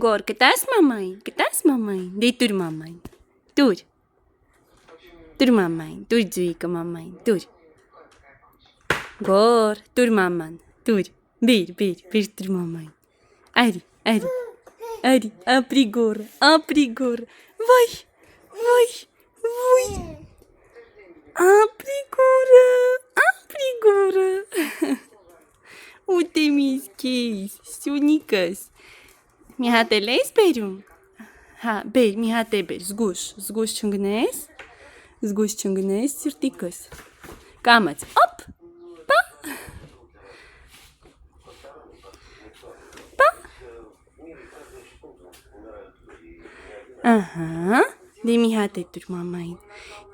Գոր, կտաս մամային, դե տուր մամային, տուր մամային, տուր ձույիկը մամային, տուր, Գոր, տուր մաման, տուր, բեր տուր մամային, արի, ապրի գորը, վայ, ապրի գորը, ուտեմ ես կեզ, սյունիկս, մի հատ էլ ես բերում, հա, բեր, մի հատ է բեր, զգուշ չնգնես, սիրտիկս, կամաց, օպ, Ահա, դե մի հատ է տուր մամային,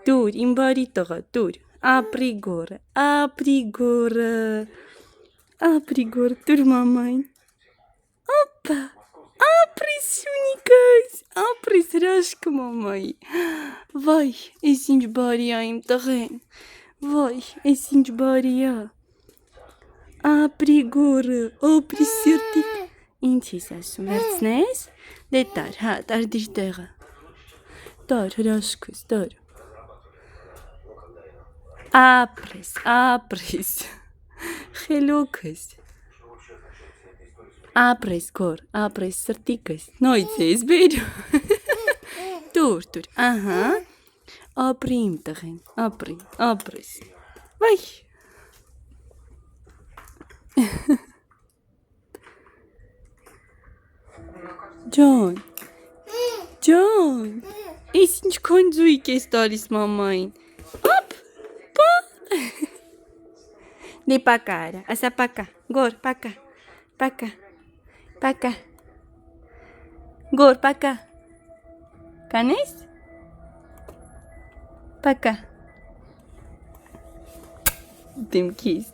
տուր, իմ բարի տղա, տուր, ապրի գորը, տուր մամային, օպա, ապրիս սյունիկս, ապրիս հրաշքը մամայի, վայ, ես ինչ բարի ա իմ տղեն, վայ, ես ինչ բարի ա, ապրի գորը, ապրի սիրտիկ, ինչ ես ասում, վերցնես, դե տար, հա, տար դիր տեղը, տար հրաշքս, տար, ապրես, խելոքս, ապրես գոր, ապրես սրտիկս, նոյց ես բերում, տուր, ահա, ապրի իմ տղեն, ապրես, վայ, Ջան, ես ինչքան ձույիկ ես տալիս մամային, օպ, պա, դե պակա արա, ասա պակա, գոր, պակա, գոր, պակա, կանես, պակա, դեմ կիս,